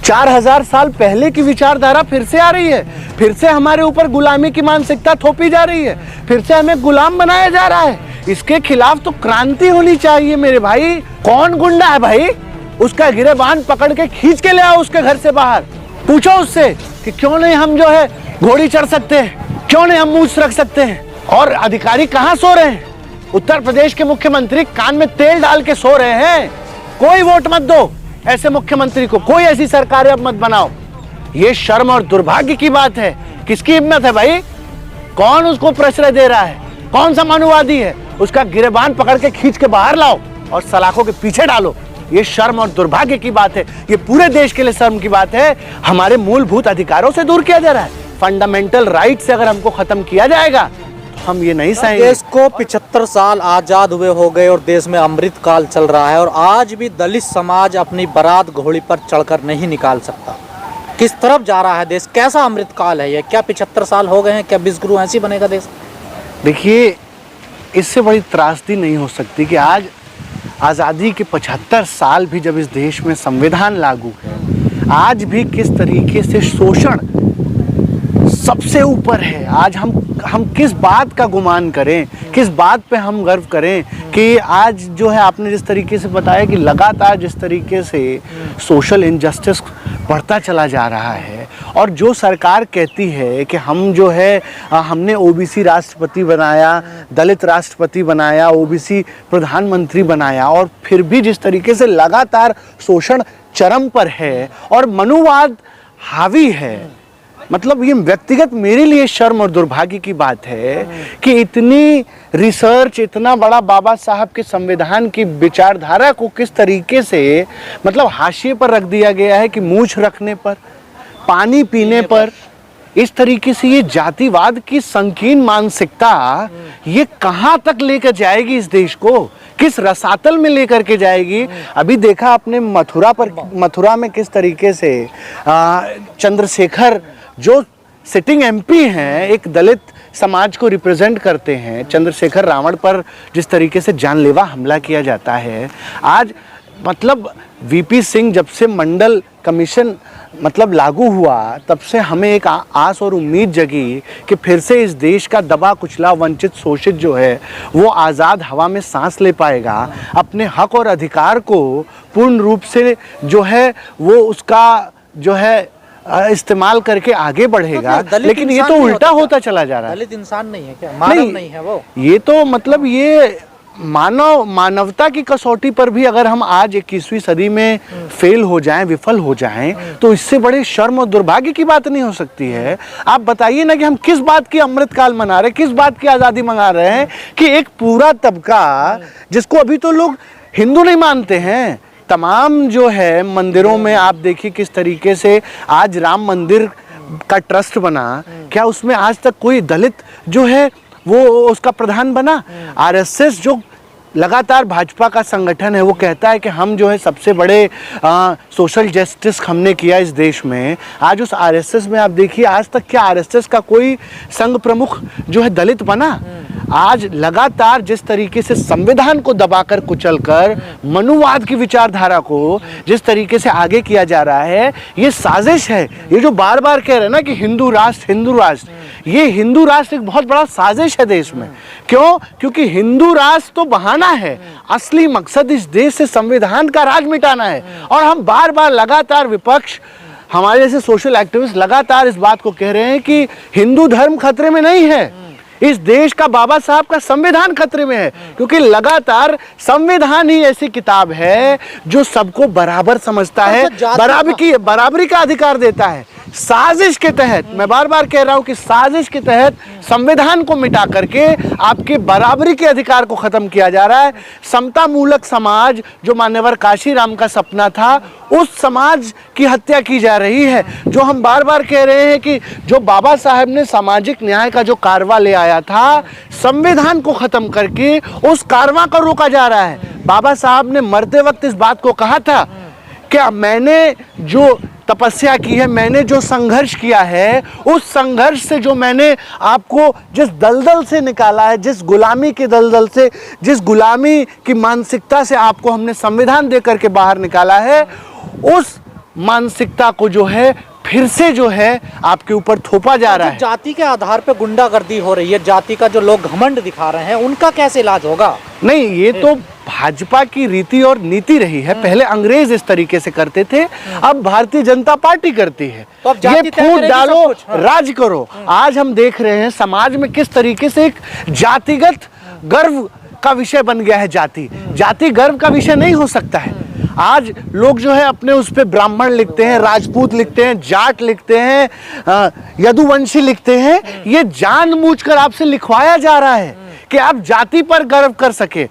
4000 साल पहले की विचारधारा फिर से आ रही है, फिर से हमारे ऊपर गुलामी की मानसिकता थोपी जा रही है, फिर से हमें गुलाम बनाया जा रहा है। इसके खिलाफ तो क्रांति होनी चाहिए मेरे भाई। कौन गुंडा है भाई? उसका गिरेबान पकड़ के खींच के ले आओ उसके घर से बाहर। पूछो उससे कि क्यों नहीं हम जो है घोड़ी चढ़ सकते हैं, क्यों नहीं हम मूछ रख सकते हैं। और अधिकारी कहां सो रहे हैं? उत्तर प्रदेश के मुख्यमंत्री कान में तेल डाल के सो रहे हैं। कोई वोट मत दो ऐसे मुख्यमंत्री को, कोई ऐसी सरकार अब मत बनाओ। ये शर्म और दुर्भाग्य की बात है। किसकी हिम्मत है भाई? कौन उसको प्रश्रय दे रहा है? कौन सा मानववादी है? उसका गिरेबान पकड़ के खींच के बाहर लाओ और सलाखों के पीछे डालो। ये शर्म और दुर्भाग्य की बात है। ये पूरे देश के लिए शर्म की बात है। हमारे मूलभूत अधिकारों से दूर किया जा रहा है। फंडामेंटल राइट से अगर हमको खत्म किया जाएगा तो हम ये नहीं सहेंगे। देश को 75 साल आजाद हुए हो गए और देश में अमृत काल चल रहा है और आज भी दलित समाज अपनी बारात घोड़ी पर चढ़कर नहीं निकाल सकता। किस तरफ जा रहा है देश? कैसा अमृत काल है ये? क्या 75 साल हो गए हैं? क्या विश्वगुरु ऐसी बनेगा देश? देखिए, इससे बड़ी त्रासदी नहीं हो सकती कि आज आज़ादी के 75 साल भी जब इस देश में संविधान लागू है, आज भी किस तरीके से शोषण सबसे ऊपर है। आज हम किस बात का गुमान करें, किस बात पे हम गर्व करें कि आज जो है आपने जिस तरीके से बताया कि लगातार जिस तरीके से सोशल इनजस्टिस बढ़ता चला जा रहा है और जो सरकार कहती है कि हम जो है हमने ओबीसी राष्ट्रपति बनाया, दलित राष्ट्रपति बनाया, ओबीसी प्रधानमंत्री बनाया, और फिर भी जिस तरीके से लगातार शोषण चरम पर है और मनुवाद हावी है, मतलब ये व्यक्तिगत मेरे लिए शर्म और दुर्भाग्य की बात है कि इतनी रिसर्च, इतना बड़ा बाबा साहब के संविधान की विचारधारा को किस तरीके से मतलब हाशिए पर रख दिया गया है कि मूछ रखने पर, पानी पीने पर, इस तरीके से ये जातिवाद की संकीर्ण मानसिकता ये कहां तक लेकर जाएगी इस देश को, किस रसातल में लेकर के जाएगी। अभी देखा आपने मथुरा में किस तरीके से चंद्रशेखर जो सिटिंग एमपी हैं, एक दलित समाज को रिप्रेजेंट करते हैं, चंद्रशेखर रावण पर जिस तरीके से जानलेवा हमला किया जाता है। आज मतलब वीपी सिंह जब से मंडल कमीशन मतलब लागू हुआ तब से हमें एक आस और उम्मीद जगी कि फिर से इस देश का दबा कुचला वंचित शोषित जो है वो आज़ाद हवा में सांस ले पाएगा, अपने हक और अधिकार को पूर्ण रूप से जो है वो उसका जो है इस्तेमाल करके आगे बढ़ेगा। लेकिन ये तो उल्टा होता चला जा रहा है। दलित इंसान नहीं है क्या? मानव नहीं है वो? ये तो मतलब ये मानवता की कसौटी पर भी अगर हम आज 21वीं सदी में फेल हो जाएं, विफल हो जाएं, तो इससे बड़े शर्म और दुर्भाग्य की बात नहीं हो सकती है। आप बताइए ना कि हम किस बात की अमृत काल मना रहे हैं, किस बात की आज़ादी मंगा रहे हैं कि एक पूरा तबका जिसको अभी तो लोग हिंदू नहीं मानते हैं, तमाम जो है मंदिरों में आप देखिए किस तरीके से आज राम मंदिर का ट्रस्ट बना, क्या उसमें आज तक कोई दलित जो है वो उसका प्रधान बना? आरएसएस जो लगातार भाजपा का संगठन है वो कहता है कि हम जो है सबसे बड़े सोशल जस्टिस हमने किया इस देश में। आज उस आरएसएस में आप देखिए आज तक क्या आरएसएस का कोई संघ प्रमुख जो है दलित बना? आज लगातार जिस तरीके से संविधान को दबाकर कुचलकर मनुवाद की विचारधारा को जिस तरीके से आगे किया जा रहा है, ये साजिश है। ये जो बार बार कह रहे हैं ना कि हिंदू राष्ट्र, ये हिंदू राष्ट्र एक बहुत बड़ा साजिश है देश में। क्यों? क्योंकि हिंदू राष्ट्र तो बहाना है, असली मकसद इस देश से संविधान का राज मिटाना है। और हम बार बार लगातार विपक्ष, हमारे जैसे सोशल एक्टिविस्ट लगातार इस बात को कह रहे हैं कि हिंदू धर्म खतरे में नहीं है, इस देश का बाबा साहब का संविधान खतरे में है। क्योंकि लगातार संविधान ही ऐसी किताब है जो सबको बराबर समझता है, बराबरी का अधिकार देता है। साजिश के तहत, मैं बार बार कह रहा हूं कि साजिश के तहत संविधान को मिटा करके आपके बराबरी के अधिकार को खत्म किया जा रहा है। समता मूलक समाज जो मान्यवर काशीराम का सपना था, उस समाज की हत्या की जा रही है। जो हम बार बार कह रहे हैं कि जो बाबा साहब ने सामाजिक न्याय का जो कारवा ले आया था, संविधान को खत्म करके उस कारवा को रोका जा रहा है। बाबा साहब ने मरते वक्त इस बात को कहा था कि मैंने जो तपस्या की है, मैंने जो संघर्ष किया है, उस संघर्ष से जो मैंने आपको जिस दलदल से निकाला है, जिस गुलामी के दलदल से, जिस गुलामी की मानसिकता से आपको हमने संविधान दे करके बाहर निकाला है, उस मानसिकता को जो है फिर से जो है आपके ऊपर थोपा जा रहा है। जाति के आधार पे गुंडागर्दी हो रही है, जाति का जो लोग घमंड दिखा रहे हैं, उनका कैसे इलाज होगा? नहीं, ये तो भाजपा की रीति और नीति रही है। पहले अंग्रेज इस तरीके से करते थे, अब भारतीय जनता पार्टी करती है। तो अब जाति ये तय फूट करेगी डालो, सब कुछ। राज करो। आज हम देख रहे हैं समाज में किस तरीके से एक जातिगत गर्व का विषय बन गया है। जाति गर्व का विषय नहीं हो सकता है। आज लोग जो है अपने उस पे ब्राह्मण लिखते हैं, राजपूत लिखते हैं, जाट लिखते हैं, यदुवंशी लिखते हैं। ये जानबूझकर आपसे लिखवाया जा रहा है कि आप जाति पर गर्व कर सके।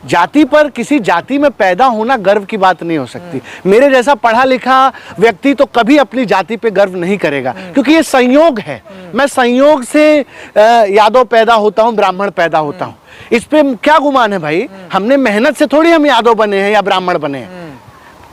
जाति पर, किसी जाति में पैदा होना गर्व की बात नहीं हो सकती। मेरे जैसा पढ़ा लिखा व्यक्ति तो कभी अपनी जाति पे गर्व नहीं करेगा, क्योंकि ये संयोग है। मैं संयोग से यादव पैदा होता हूँ, ब्राह्मण पैदा होता हूँ। इस पे क्या गुमान है भाई? हमने मेहनत से थोड़ी हम यादव बने हैं या ब्राह्मण बने हैं।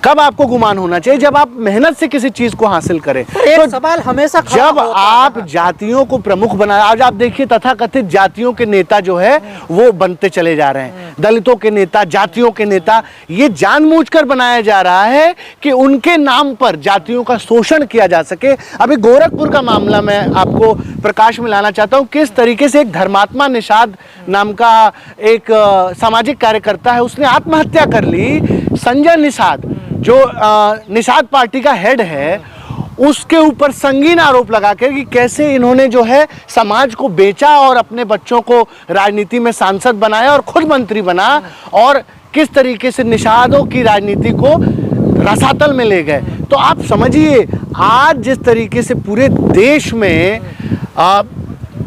कब आपको गुमान होना चाहिए? जब आप मेहनत से किसी चीज को हासिल करें। एक सवाल हमेशा खड़ा जब होता आप है। जातियों को प्रमुख बना, आज आप देखिए तथाकथित जातियों के नेता जो है वो बनते चले जा रहे हैं। दलितों के नेता, जातियों के नेता, ये जानबूझकर बनाया जा रहा है कि उनके नाम पर जातियों का शोषण किया जा सके। अभी गोरखपुर का मामला मैं आपको प्रकाश में लाना चाहता हूं। किस तरीके से एक धर्मात्मा निषाद नाम का एक सामाजिक कार्यकर्ता है, उसने आत्महत्या कर ली। संजय निषाद जो निषाद पार्टी का हेड है, उसके ऊपर संगीन आरोप लगाकर कि कैसे इन्होंने जो है समाज को बेचा और अपने बच्चों को राजनीति में सांसद बनाया और खुद मंत्री बना, और किस तरीके से निषादों की राजनीति को रसातल में ले गए। तो आप समझिए आज जिस तरीके से पूरे देश में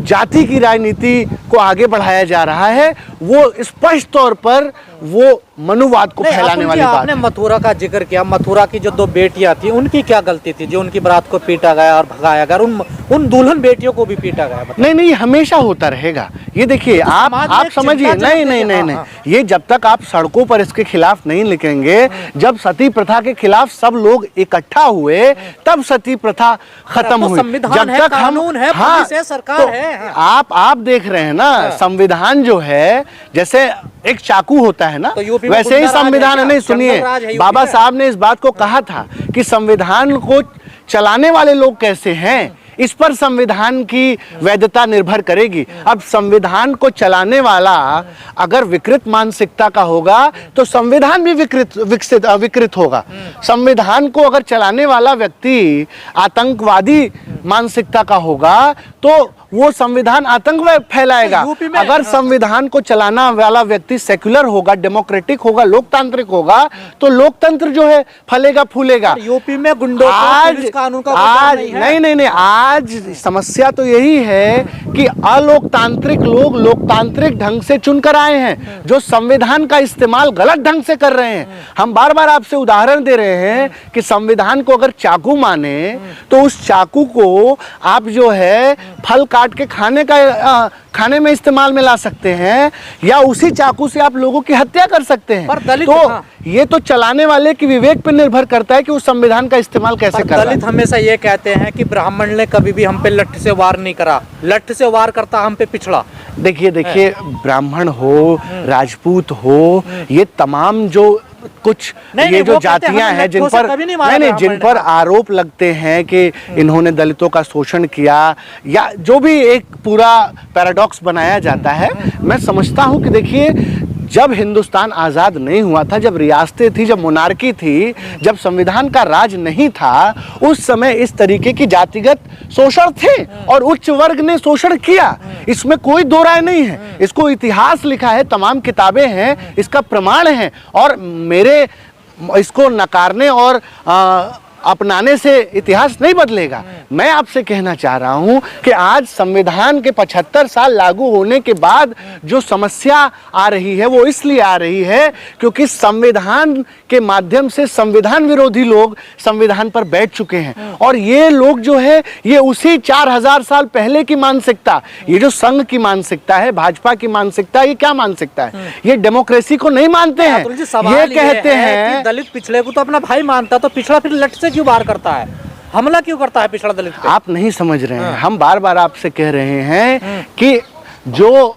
जाति की राजनीति को आगे बढ़ाया जा रहा है, वो स्पष्ट तौर पर वो मनुवाद को फैलाने वाली बात आपने मथुरा का जिक्र किया। मथुरा की जो 2 बेटियां थी, उनकी क्या गलती थी जो उनकी बारात को पीटा गया और भगाया गया? उन दुल्हन बेटियों को भी पीटा गया। नहीं, हमेशा होता रहेगा। ये देखिए, आप समझिए, नहीं, ये जब तक आप सड़कों पर इसके खिलाफ नहीं लिखेंगे, जब सती प्रथा के खिलाफ सब लोग इकट्ठा हुए तब सती प्रथा खत्म हुई। जब तक कानून है, पुलिस है, सरकार है। आप देख रहे हैं ना, संविधान जो है जैसे एक चाकू होता है ना, तो वैसे ही संविधान है। नहीं, सुनिए, बाबा साहब ने इस बात को कहा था कि संविधान को चलाने वाले लोग कैसे हैं, इस पर संविधान की वैधता निर्भर करेगी। अब संविधान को चलाने वाला अगर विकृत मानसिकता का होगा तो संविधान भी विकृत होगा। संविधान को अगर चलाने वाला व्यक्ति आतंकवादी मानसिकता का होगा तो वो संविधान आतंक फैलाएगा। अगर संविधान को चलाना वाला व्यक्ति सेक्युलर होगा, डेमोक्रेटिक होगा, लोकतांत्रिक होगा, तो लोकतंत्र जो है फलेगा फूलेगा। यूपी में गुंडों को पुलिस कानून का आज नहीं, आज समस्या तो यही है कि अलोकतांत्रिक लोग लोकतांत्रिक ढंग से चुनकर आए हैं, जो संविधान का इस्तेमाल गलत ढंग से कर रहे हैं। हम बार बार आपसे उदाहरण दे रहे हैं कि संविधान को अगर चाकू माने तो उस चाकू को आप जो है फल काट के खाने में इस्तेमाल में ला सकते हैं, या उसी चाकू से आप लोगों की हत्या कर सकते हैं। पर दलित, तो ये तो चलाने वाले की विवेक पर निर्भर करता है कि उस संविधान का इस्तेमाल कैसे कर रहा है। दलित हमेशा ये कहते हैं कि ब्राह्मण ने कभी भी हम पे लठ से वार नहीं करा, लठ से वार करता हम पे पिछड़ा। देखिए, ब्राह्मण हो, राजपूत हो, ये तमाम जो कुछ ये जो जातियां हैं जिन पर आरोप लगते हैं कि इन्होंने दलितों का शोषण किया, या जो भी एक पूरा पैराडॉक्स बनाया जाता है, मैं समझता हूं कि देखिए, जब हिंदुस्तान आज़ाद नहीं हुआ था, जब रियासतें थी, जब मोनार्की थी, जब संविधान का राज नहीं था, उस समय इस तरीके की जातिगत शोषण थे और उच्च वर्ग ने शोषण किया। इसमें कोई दो राय नहीं है। इसको इतिहास लिखा है, तमाम किताबें हैं, इसका प्रमाण है। और मेरे इसको नकारने और अपनाने से इतिहास नहीं बदलेगा। मैं आपसे कहना चाह रहा हूं कि आज संविधान के 75 साल लागू होने के बाद जो समस्या आ रही है वो इसलिए आ रही है क्योंकि संविधान के माध्यम से संविधान विरोधी लोग संविधान पर बैठ चुके हैं। और ये लोग जो है ये उसी 4000 साल पहले की मानसिकता, ये जो संघ की मानसिकता है, भाजपा की मानसिकता, ये क्या मानसिकता है? ये डेमोक्रेसी को नहीं मानते हैं। ये कहते हैं दलित पिछड़े को तो अपना भाई मानता, तो पिछड़ा फिर लठ से क्यों वार करता है, हमला क्यों करता है पिछड़ा दलित पे? आप नहीं समझ रहे हैं। हम बार बार आपसे कह रहे हैं कि जो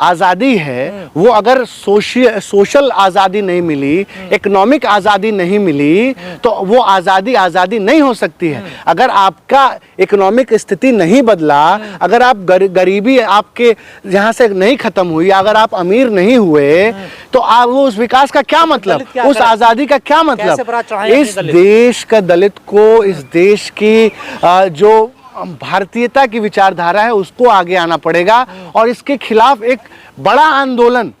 आज़ादी है वो अगर सोशल आज़ादी नहीं मिली, इकोनॉमिक आज़ादी नहीं मिली, तो वो आज़ादी नहीं हो सकती है। अगर आपका इकोनॉमिक स्थिति नहीं बदला, अगर आप गरीबी आपके यहाँ से नहीं खत्म हुई, अगर आप अमीर नहीं हुए, तो आप वो उस विकास का क्या मतलब, उस आज़ादी का क्या मतलब। इस देश का दलित को, इस देश की जो भारतीयता की विचारधारा है उसको आगे आना पड़ेगा और इसके खिलाफ एक बड़ा आंदोलन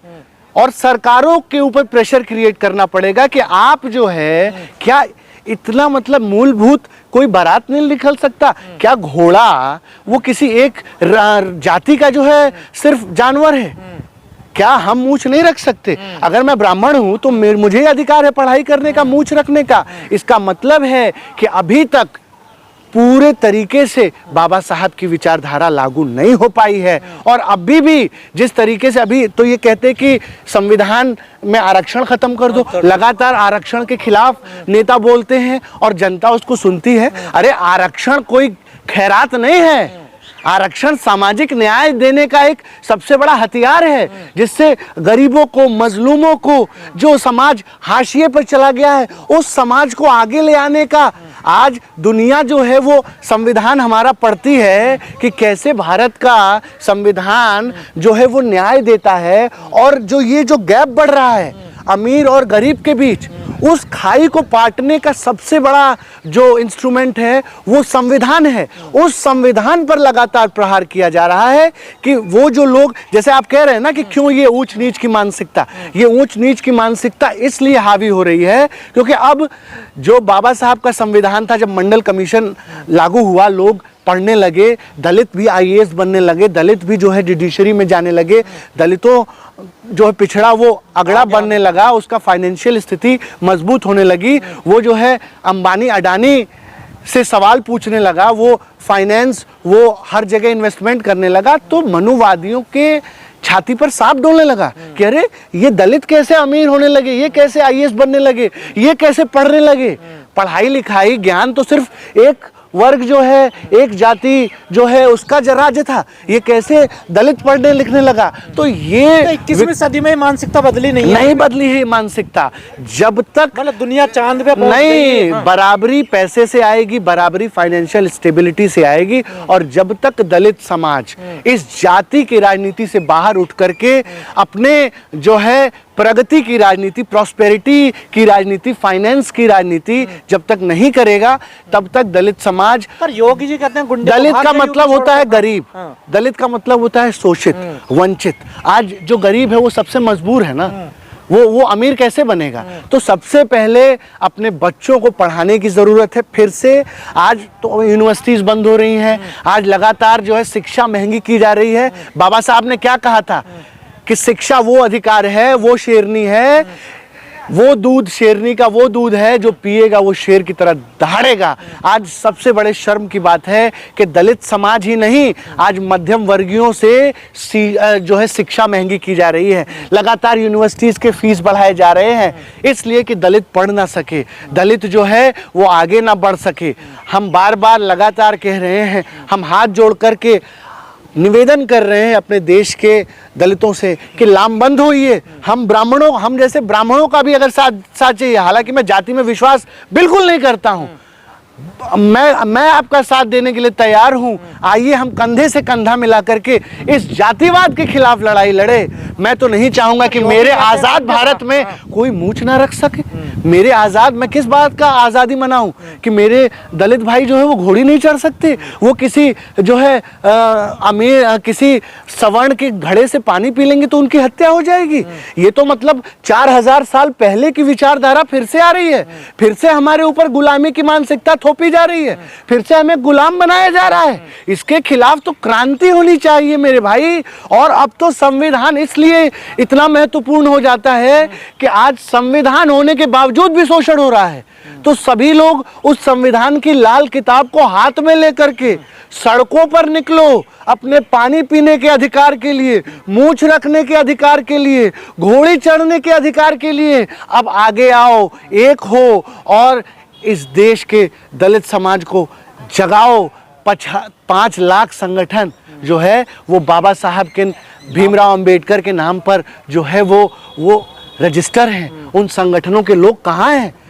और सरकारों के ऊपर प्रेशर क्रिएट करना पड़ेगा कि आप जो है क्या इतना मतलब मूलभूत कोई बारात नहीं निकल सकता क्या? घोड़ा वो किसी एक जाति का जो है सिर्फ जानवर है क्या? हम मूछ नहीं रख सकते? अगर मैं ब्राह्मण हूं तो मुझे अधिकार है पढ़ाई करने का, मूछ रखने का। इसका मतलब है कि अभी तक पूरे तरीके से बाबा साहब की विचारधारा लागू नहीं हो पाई है। और अभी भी जिस तरीके से अभी तो ये कहते हैं कि संविधान में आरक्षण खत्म कर दो, लगातार आरक्षण के खिलाफ नेता बोलते हैं और जनता उसको सुनती है। अरे आरक्षण कोई खैरात नहीं है, आरक्षण सामाजिक न्याय देने का एक सबसे बड़ा हथियार है जिससे गरीबों को, मजलूमों को, जो समाज हाशिए पर चला गया है उस समाज को आगे ले आने का। आज दुनिया जो है वो संविधान हमारा पढ़ती है कि कैसे भारत का संविधान जो है वो न्याय देता है और जो ये जो गैप बढ़ रहा है अमीर और गरीब के बीच, उस खाई को पाटने का सबसे बड़ा जो इंस्ट्रूमेंट है वो संविधान है। उस संविधान पर लगातार प्रहार किया जा रहा है कि वो जो लोग, जैसे आप कह रहे हैं ना कि क्यों ये ऊंच नीच की मानसिकता, ये ऊंच नीच की मानसिकता इसलिए हावी हो रही है क्योंकि अब जो बाबा साहब का संविधान था, जब मंडल कमीशन लागू हुआ, लोग पढ़ने लगे, दलित भी आईएएस बनने लगे, दलित भी जो है जुडिशरी में जाने लगे, दलितों जो है पिछड़ा वो अगड़ा बनने लगा, उसका फाइनेंशियल स्थिति मजबूत होने लगी, वो जो है अंबानी अडानी से सवाल पूछने लगा, वो फाइनेंस वो हर जगह इन्वेस्टमेंट करने लगा, तो मनुवादियों के छाती पर सांप डोलने लगा कि अरे ये दलित कैसे अमीर होने लगे, ये कैसे आईएएस बनने लगे, ये कैसे पढ़ने लगे। पढ़ाई लिखाई ज्ञान तो सिर्फ एक वर्ग जो है, एक जाति जो है उसका राज्य था, ये कैसे दलित पढ़ने लिखने लगा। तो ये 21वीं सदी में मानसिकता बदली नहीं बदली है मानसिकता। जब तक मतलब दुनिया चांद पे नहीं, बराबरी पैसे से आएगी, बराबरी फाइनेंशियल स्टेबिलिटी से आएगी। और जब तक दलित समाज इस जाति की राजनीति से बाहर उठ करके अपने जो है प्रगति की राजनीति, प्रॉस्पेरिटी की राजनीति, फाइनेंस की राजनीति जब तक नहीं करेगा, तब तक दलित समाज। पर योगी जी कहते हैं दलित का मतलब होता है गरीब, दलित का मतलब होता है शोषित, वंचित। आज जो गरीब है वो सबसे मजबूर है ना, वो अमीर कैसे बनेगा। तो सबसे पहले अपने बच्चों को पढ़ाने की जरूरत है। फिर से आज तो यूनिवर्सिटीज बंद हो रही हैं, आज लगातार जो है शिक्षा महंगी की जा रही है। बाबा साहब ने क्या कहा था कि शिक्षा वो अधिकार है, वो शेरनी है, वो दूध शेरनी का वो दूध है जो पिएगा वो शेर की तरह दहाड़ेगा। आज सबसे बड़े शर्म की बात है कि दलित समाज ही नहीं, आज मध्यम वर्गीयों से जो है शिक्षा महंगी की जा रही है। लगातार यूनिवर्सिटीज के फीस बढ़ाए जा रहे हैं इसलिए कि दलित पढ़ ना सके, दलित जो है वो आगे ना बढ़ सके। हम बार बार लगातार कह रहे हैं, हम हाथ जोड़ करके निवेदन कर रहे हैं अपने देश के दलितों से कि लामबंद होइए। हम जैसे ब्राह्मणों का भी अगर साथ चाहिए, हालांकि मैं जाति में विश्वास बिल्कुल नहीं करता हूं, मैं आपका साथ देने के लिए तैयार हूं। आइए हम कंधे से कंधा मिला करके इस जातिवाद के खिलाफ लड़ाई लड़े। मैं तो नहीं चाहूंगा कि मेरे आजाद भारत में कोई मूछ ना रख सके। मेरे आजाद, मैं किस बात का आजादी मनाऊं कि मेरे दलित भाई जो है वो घोड़ी नहीं चढ़ सकते, वो किसी जो है अमीर किसी सवर्ण के घड़े से पानी पी लेंगे तो उनकी हत्या हो जाएगी। ये तो मतलब 4000 साल पहले की विचारधारा फिर से आ रही है, फिर से हमारे ऊपर गुलामी की मानसिकता थोपी जा रही है, फिर से हमें गुलाम बनाया जा रहा है। इसके खिलाफ तो क्रांति होनी चाहिए मेरे भाई। और अब तो संविधान इसलिए इतना महत्वपूर्ण हो जाता है कि आज संविधान होने के बावजूद भी शोषण हो रहा है, तो सभी लोग उस संविधान की लाल किताब को हाथ में लेकर के सड़कों पर निकलो, अपने पानी पीने के अधिकार के लिए, मूछ रखने के अधिकार के लिए, घोड़ी चढ़ने के अधिकार के लिए अब आगे आओ, एक हो और इस देश के दलित समाज को जगाओ। 5 लाख संगठन जो है वो बाबा साहब के भीमराव अंबेडकर के नाम पर जो है वो रजिस्टर हैं, उन संगठनों के लोग कहाँ हैं?